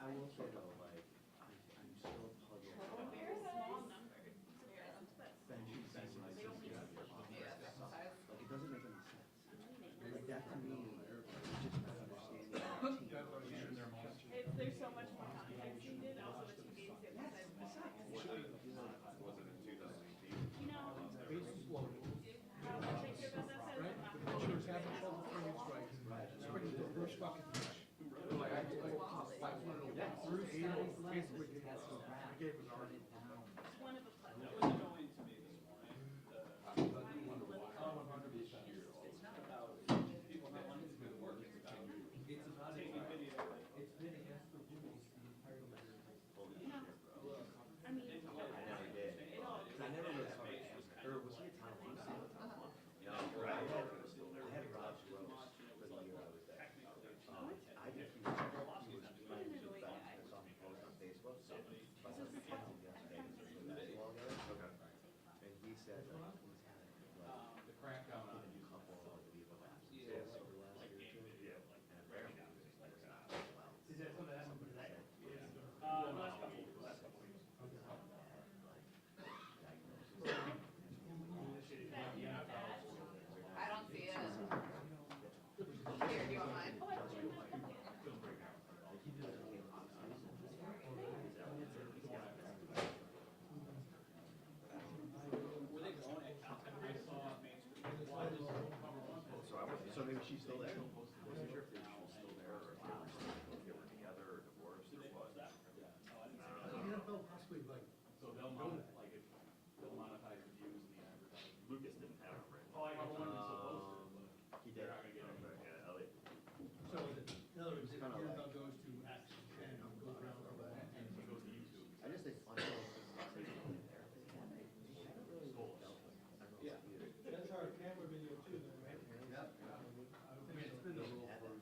I will say though, like, I'm still puzzled. Very small number. Benching best license here. Like, it doesn't make any sense. Like, that to me, is just not understanding the team. There's so much more context needed, also the two games the other side was Was it in 2018? You know, Bases loaded, how much they care about that side right? of the Pitchers haven't called the swinging strikes. Swinging the first fucking pitch. Like, I wanted to walk through 80, basically gave us I gave it already. It's one of a plus. That was annoying to me this morning. Oh, 100%. It's not about people that want to do the work, it's about taking video. It's been against the rules the entire year. I mean, I never did. I never really saw it. Or was he a time on? Yeah, I had Rob's roast for the year I was there. I think he was playing with the best. I saw him post on Facebook. So I was texting yesterday because we were basketball together. And he said like he's had The crackdown on a couple of leave of absence over the last year or two. And apparently he was like, well, Is that something that happened today? Last couple weeks. I don't see it. Here, do you want mine? Were they going at content? I saw Main Street. so maybe she's still there. I wasn't sure if she was still there or if they were together or divorced or what. The NFL possibly like, So they'll monetize, like, if they'll monetize the views and the advertising. Lucas didn't have it right. Oh, I know one is supposed to, but He they're did. not gonna get it. Yeah, Elliot. so in other words, if the NFL goes to X and goes around or whatever. And he goes to YouTube. I just think until there. Yeah. That's our camera video too, though, right? Yeah. I mean, it's been the rule for.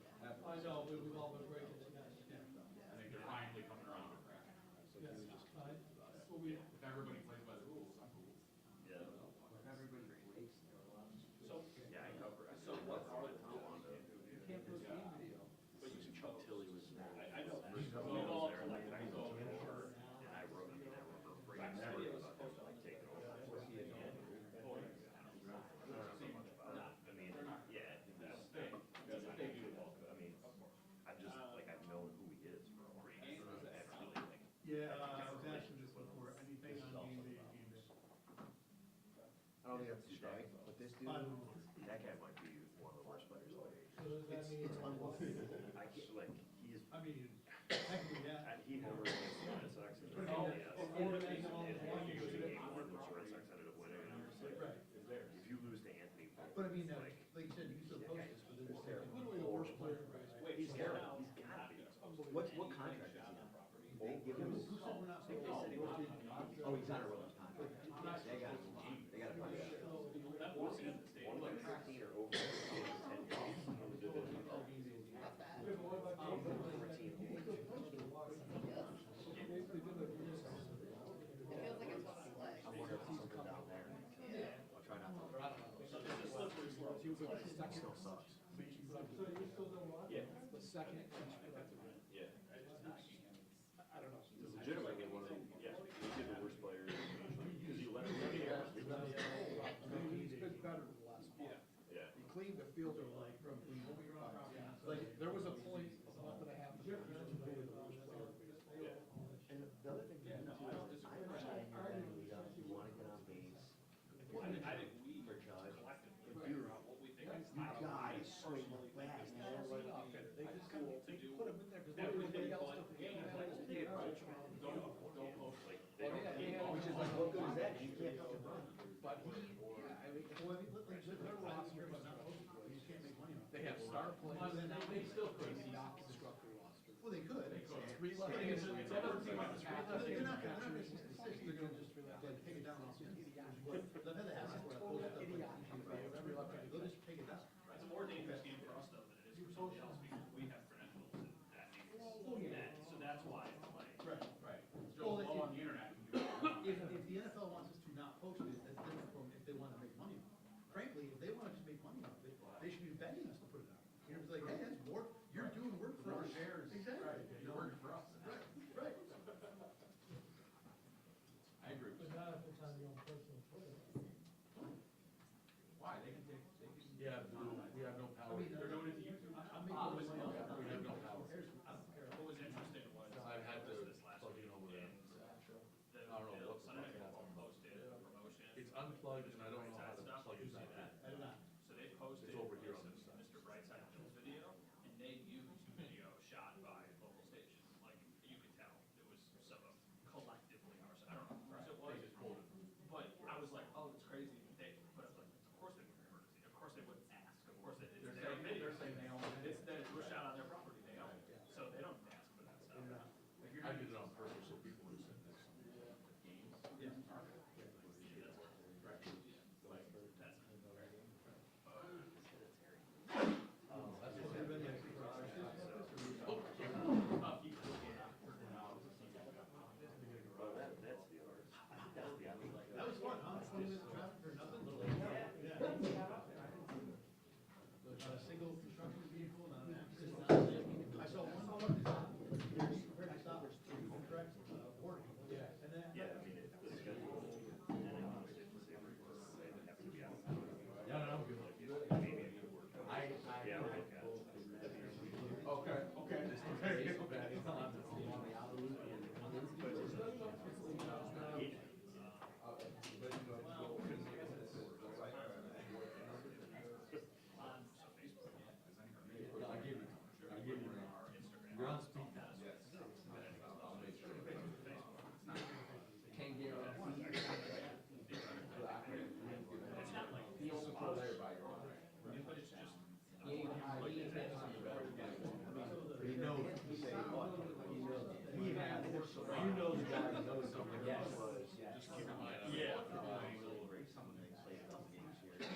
I know, we've all been breaking it down. I think they're finally coming around to crack. Yeah. Fine. Well, we, If everybody plays by the rules, I'm cool. Yeah. if everybody breaks, they're allowed to. So, Yeah, I cover. so what are the You can't post game video. But you can Chuck Tilly was there. I know that. We've all there, like, I go over, and I wrote, I remember bringing that up, like, take it over. I don't know much about it. I mean, yeah, That's the thing. That's what they do. I mean, I've just, like, I've known who he is for a while. I haven't really, like. Yeah, I was asking this before, anything on game day, game day. I don't think that's a strike, but this dude, that guy might be one of the worst players in the league. So does that mean? It's unbelievable. I can't, like, he's, I mean, technically, yeah. and he homers against the Red Sox. And if you go to game one, which the Red Sox ended up winning, and I'm just like, Right. if you lose to Anthony. But I mean, like you said, you still post this, but they're literally the worst player in baseball. Wait, He's so terrible. now- He's gotta be. What contract is he on? property? They give him. Who said we're not They said he was- Oh, he's on a rolling contract. They got to find out. That was in the state. One of like 13 or over 10 games in the division. Not bad. 14 games. It feels like it's one of I wonder if he's something down there. I'll try not to. So it's a slippery slope. It still sucks. Yeah. The second. Yeah. I don't know. He's legitimately one of the, yeah, he's the worst player in the nation. Because he let him get He's been better than the last month. Yeah. He cleaned the fielder like from, like, there was a point a month and a half ago, he was really the worst player in baseball. And the other thing, too, is I understand you're in the league, you want to get on base. I think we For Judge, collectively if figure you're, out what we think. you gotta swing fast, man. They just kind of, To they do put him in there because everything everybody else but took game. Don't post like. They don't, which is like, what good is that? You can't fucking run. But he, yeah, I mean, well, I mean, like, their roster was not posted, you can't make money on it. They have star players. They still could not construct their roster. Well, they could. Three left. It's another team on the They're not gonna just, they're gonna just like take it down off. They'll have the assets where I post up, every left, they'll just take it down. It's a more dangerous game for us though than it is for somebody else because we have credentials and that means that. So that's why it's like. Right. Right. Joe Blow on the internet can do it. If the NFL wants us to not post it, that's different from if they wanna make money on it. Frankly, if they wanna just make money on it, they should be begging us to put it out. You know, it's like, hey, that's work, you're doing work for us. Shares. Exactly. Right. You're working for us. Right. have no power. They're doing it to YouTube. We have no power. What was interesting was, I've had to this last plug week, in over there. the I don't know what the Sunday fuck Night Football happened. posted a promotion. It's unplugged and I don't know how to Stuff. plug Did it you see back that? in. So they posted It's over here on some this side. Mr. Brightside Bill's video, and they used video shot by local stations. Like, you could tell, it was some of collectively ours, I don't know whose it was. They just pulled it. But I was like, oh, it's crazy. But I was like, of course they wouldn't emergency. Of course they wouldn't ask. Of course it's They're their saying, video. they're saying they own it. It's that it was shot on their property. They own it. So they don't ask for that stuff. Like you're I not- did it on purpose so people would send this. Yeah. That was fun, huh? 20 minutes traffic for nothing? Not a single construction vehicle, not an accident. I saw one truck stop, where they stopped, correct, boarding. Yeah. And then. Yeah, no, I'm good. You're on speed. I'll make sure. Can't guarantee. He also told everybody. But it's just, He knows. You know the guy knows something. Yes. Just keep in mind. yeah. I'll probably try to comment on it.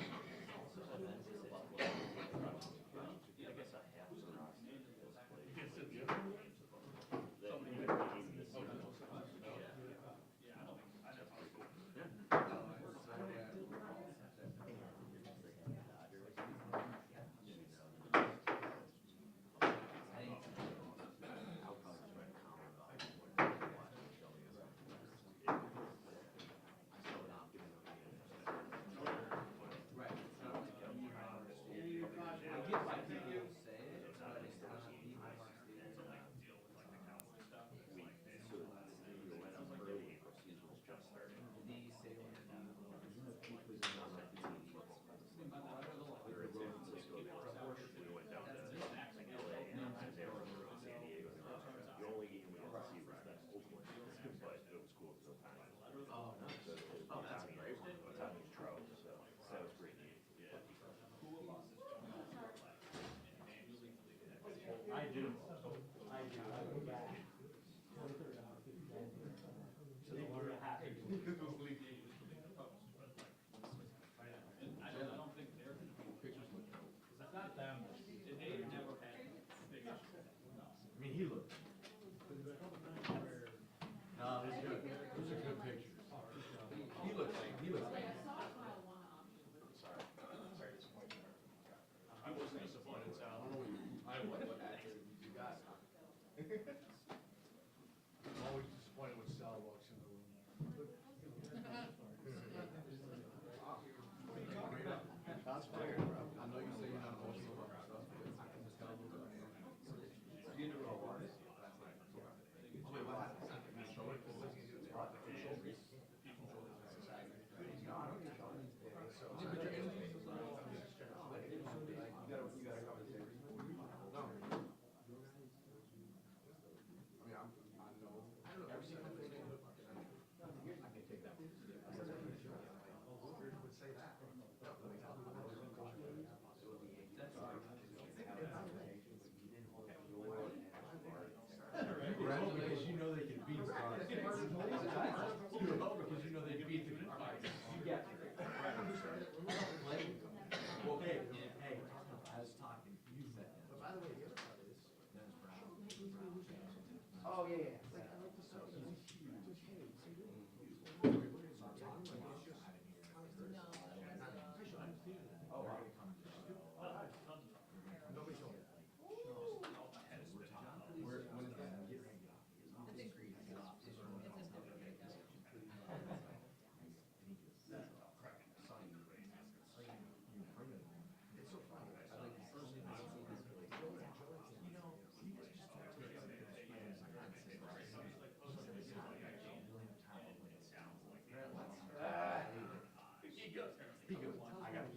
Speaking of, I got it.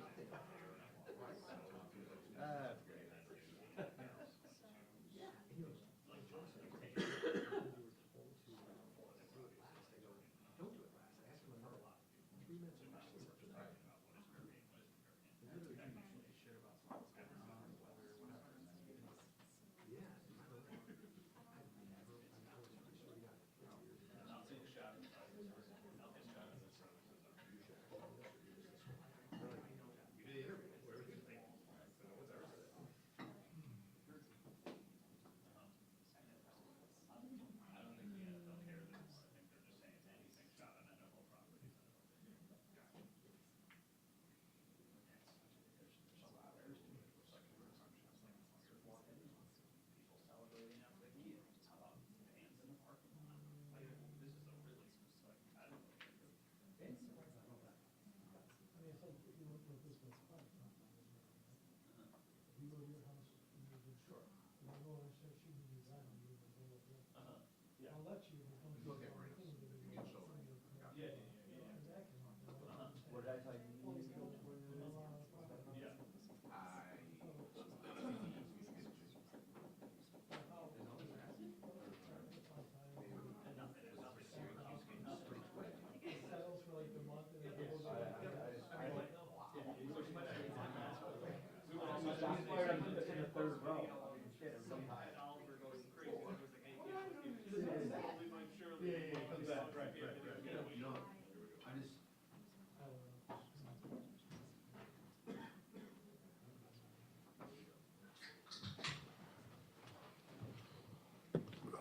Look at Rams. Me and Sean. What did I tell you? You need to coach for the- I fired up in the third row. Shit, everybody. Oliver going crazy. It was like, hey, slowly but surely. Yeah, it comes back. Right. You know, I just.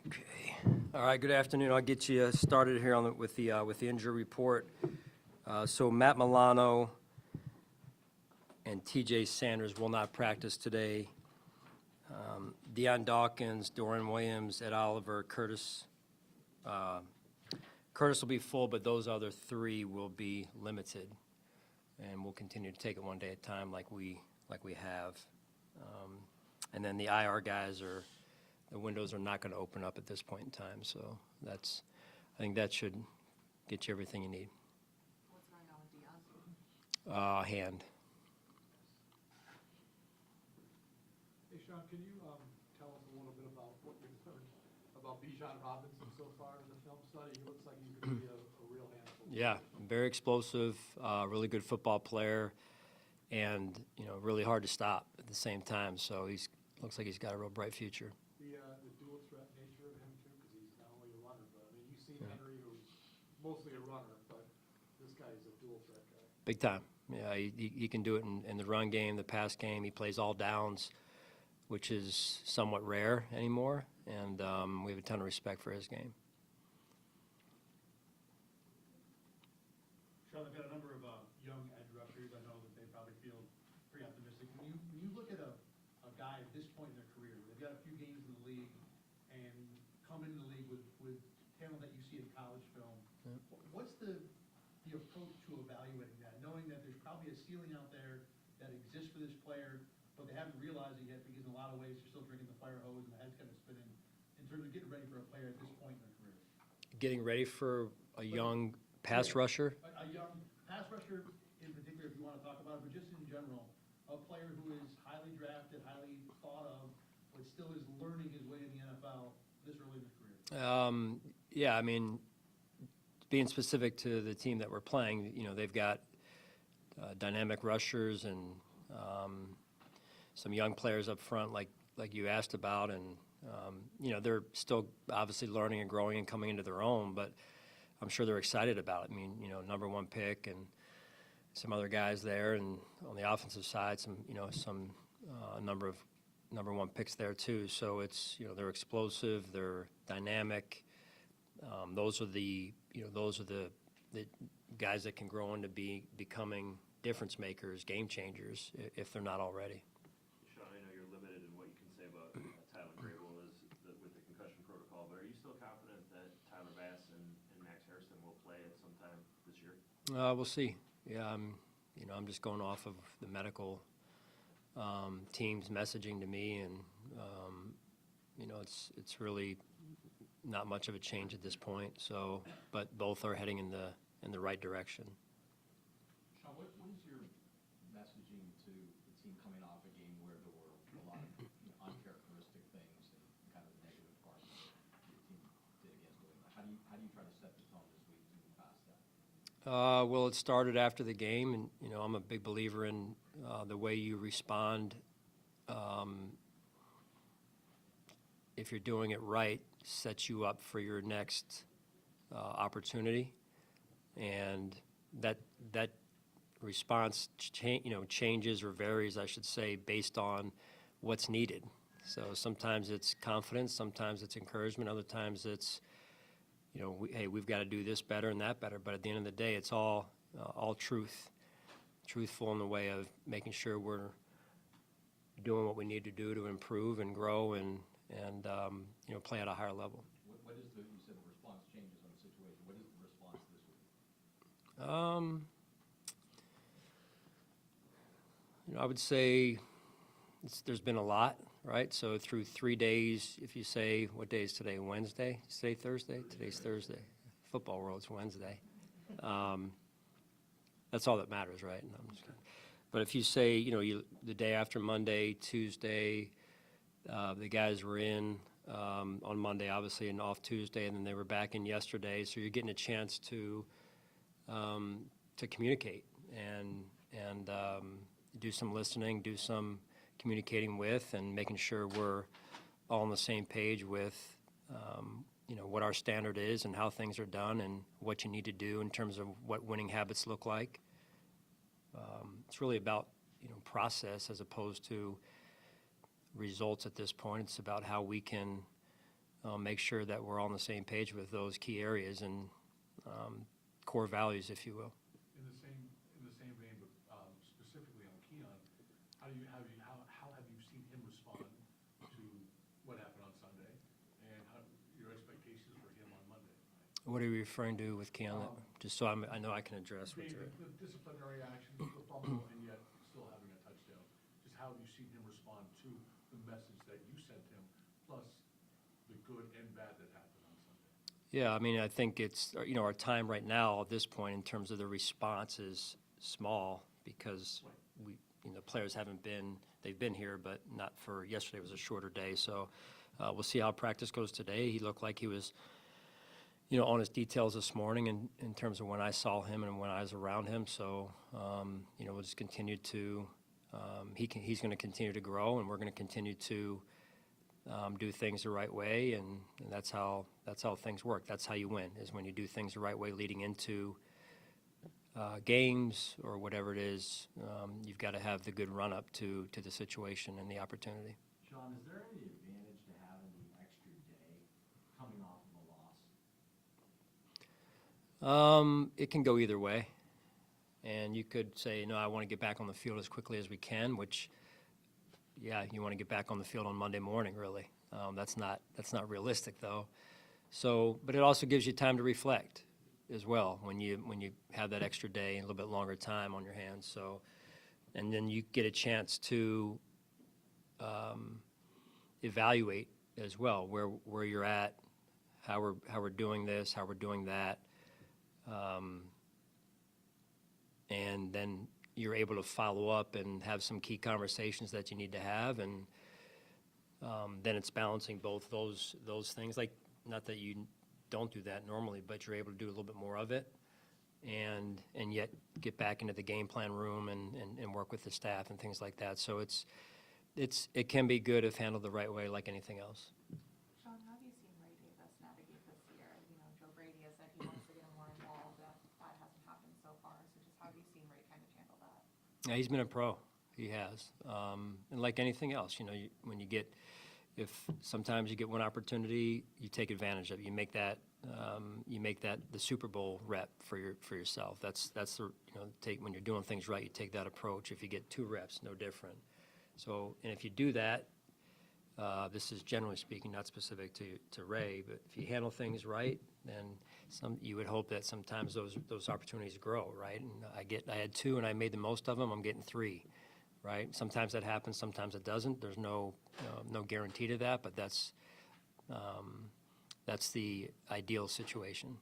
Okay. All right, good afternoon. I'll get you started here on with the injury report. So Matt Milano and TJ Sanders will not practice today. Deion Dawkins, Dorian Williams, Ed Oliver, Curtis will be full, but those other three will be limited. And we'll continue to take it one day at a time like we have. And then the IR guys the windows are not going to open up at this point in time. So I think that should get you everything you need. What's going on with Dion? Hand. Hey, Sean, can you tell us a little bit about what you've learned about Bijan Robinson so far in the film study? He looks like he's going to be a real handful. Yeah, very explosive, really good football player, and really hard to stop at the same time. So looks like he's got a real bright future. The dual threat nature of him too, because he's not only a runner, but I mean you've seen Henry, who's mostly a runner, but this guy is a dual threat guy. Big time. Yeah, he can do it in the run game, the pass game. He plays all downs, which is somewhat rare anymore, and we have a ton of respect for his game. Sean, they've got a number of young edge rushers. I know that they probably feel pretty optimistic. When you look at a guy at this point in their career, they've got a few games in the league and come into the league with talent that you see in college film. Yeah. What's the approach to evaluating that, knowing that there's probably a ceiling out there that exists for this player, but they haven't realized it yet because in a lot of ways they're still drinking the fire hose and the head's kind of spinning in terms of getting ready for a player at this point in their career? Getting ready for a young pass rusher? A young pass rusher in particular, if you want to talk about it, but just in general, a player who is highly drafted, highly thought of, but still is learning his way in the NFL this early in his career. Yeah, I mean, being specific to the team that we're playing, they've got dynamic rushers and some young players up front, like you asked about, and they're still obviously learning and growing and coming into their own, but I'm sure they're excited about it. I mean, number one pick and some other guys there, and on the offensive side, some number of number one picks there too. So it's they're explosive, they're dynamic. Those are the guys that can grow into becoming difference makers, game changers, if they're not already. Sean, I know you're limited in what you can say about Tyler Grable with the concussion protocol, but are you still confident that Tyler Bass and Max Harrison will play at some time this year? We'll see. Yeah, I'm just going off of the medical team's messaging to me, and it's really not much of a change at this point. So, but both are heading in the right direction. Sean, what is your messaging to the team coming off a game where there were a lot of uncharacteristic things and kind of negative parts that your team did against New England? How do you try to set the tone this week to move past that? Well, it started after the game, and I'm a big believer in the way you respond. If you're doing it right, sets you up for your next opportunity, and that response changes or varies, I should say, based on what's needed. So sometimes it's confidence, sometimes it's encouragement, other times it's hey, we've got to do this better and that better. But at the end of the day, it's all truthful in the way of making sure we're doing what we need to do to improve and grow and play at a higher level. What is you said the response changes on the situation. What is the response this week? I would say there's been a lot, right? So through 3 days, if you say, what day is today, Wednesday? Today Thursday? Today's Thursday. Football world, it's Wednesday. That's all that matters, right? No, I'm just kidding. But if you say, the day after Monday, Tuesday, the guys were in on Monday, obviously, and off Tuesday, and then they were back in yesterday. So you're getting a chance to communicate and do some listening, do some communicating with, and making sure we're all on the same page with, what our standard is and how things are done and what you need to do in terms of what winning habits look like. It's really about, process as opposed to results at this point. It's about how we can make sure that we're all on the same page with those key areas and core values, if you will. In the same vein, but specifically on Keon, how have you seen him respond to what happened on Sunday, and your expectations for him on Monday? What are you referring to with Keon? Just so I know I can address what The you're. disciplinary actions, the fumble, and yet still having a touchdown. Just how have you seen him respond to the message that you sent him, plus the good and bad that happened on Sunday? Yeah, I think it's, our time right now at this point in terms of the response is small because players they've been here, but not for yesterday. It was a shorter day. So we'll see how practice goes today. He looked like he was, on his details this morning in terms of when I saw him and when I was around him. So, we'll just continue to, he's going to continue to grow, and we're going to continue to do things the right way, and that's how things work. That's how you win, is when you do things the right way leading into games or whatever it is. You've got to have the good run-up to the situation and the opportunity. Sean, is there any advantage to having the extra day coming off of a loss? It can go either way, and you could say, no, I want to get back on the field as quickly as we can, which, yeah, you want to get back on the field on Monday morning, really. That's not realistic, though. So, but it also gives you time to reflect as well when you have that extra day and a little bit longer time on your hands. So, and then you get a chance to evaluate as well where you're at, how we're doing this, how we're doing that, and then you're able to follow up and have some key conversations that you need to have, and then it's balancing both those things. Like, not that you don't do that normally, but you're able to do a little bit more of it, and yet get back into the game plan room and work with the staff and things like that. So it can be good if handled the right way, like anything else. Sean, how have you seen Ray Davis navigate this year? Joe Brady has said he wants to get more involved. That hasn't happened so far. So just how have you seen Ray kind of handle that? Yeah, he's been a pro. He has. And like anything else, if sometimes you get one opportunity, you take advantage of it. You make that the Super Bowl rep for yourself. That's the when you're doing things right, you take that approach. If you get 2 reps, no different. So, and if you do that, this is generally speaking, not specific to Ray, but if you handle things right, then you would hope that sometimes those opportunities grow, right? And I had 2 and I made the most of them. I'm getting 3, right? Sometimes that happens, sometimes it doesn't. There's no guarantee to that, but that's the ideal situation.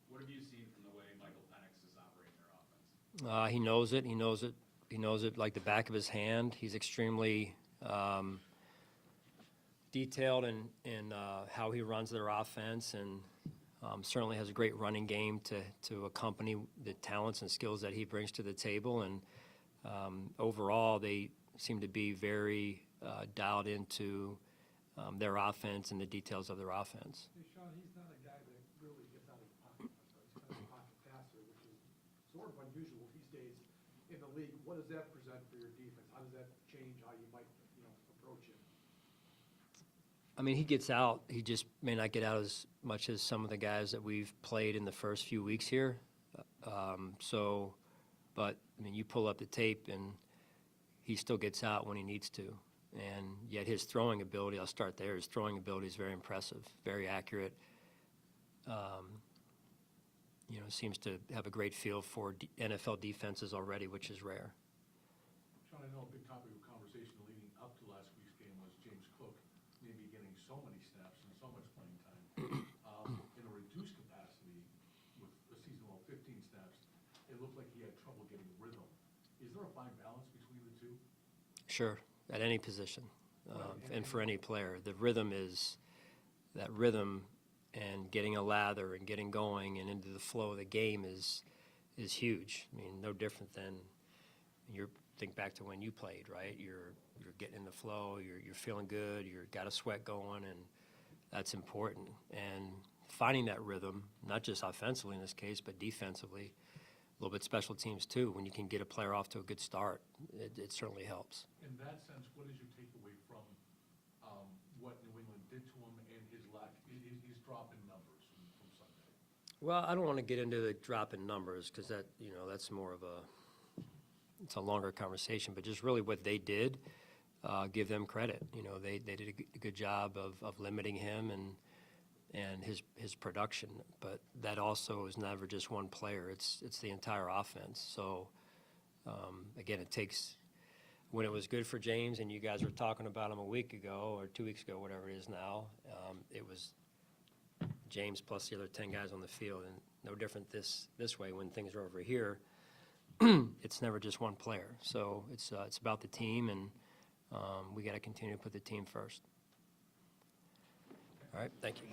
What have you seen from the way Michael Penix is operating their offense? He knows it. He knows it He knows it like the back of his hand. He's extremely detailed in how he runs their offense, and certainly has a great running game to accompany the talents and skills that he brings to the table. And overall, they seem to be very dialed into their offense and the details of their offense. Hey, Sean, he's not a guy that really gets out of the pocket. He's kind of a pocket passer, which is sort of unusual these days in the league. What does that present for your defense? How does that change how you might, approach him? I mean, he gets out. He just may not get out as much as some of the guys that we've played in the first few weeks here. But, I mean, you pull up the tape, and he still gets out when he needs to. And yet his throwing ability, I'll start there, his throwing ability is very impressive, very accurate. Seems to have a great feel for NFL defenses already, which is rare. Sean, I know a big topic of conversation leading up to last week's game was James Cook maybe getting so many snaps and so much playing time. In a reduced capacity with a seasonal 15 snaps, it looked like he had trouble getting rhythm. Is there a fine balance between the two? Sure, at any position, and for any player. The rhythm is, that rhythm and getting a lather and getting going and into the flow of the game is huge. I mean, no different than think back to when you played, right? You're getting in the flow, you're feeling good, you've got a sweat going, and that's important. And finding that rhythm, not just offensively in this case, but defensively, a little bit special teams too. When you can get a player off to a good start, it certainly helps. In that sense, what is your takeaway from what New England did to him and his his drop in numbers from Sunday? Well, I don't want to get into the drop in numbers because that's more of it's a longer conversation, but just really what they did, give them credit. They did a good job of limiting him and his production, but that also is never just one player. It's the entire offense. So again, it takes, when it was good for James and you guys were talking about him a week ago or 2 weeks ago, whatever it is now, it was James plus the other 10 guys on the field, and no different this way when things are over here. It's never just one player. So it's about the team, and we got to continue to put the team first. All right, thank you.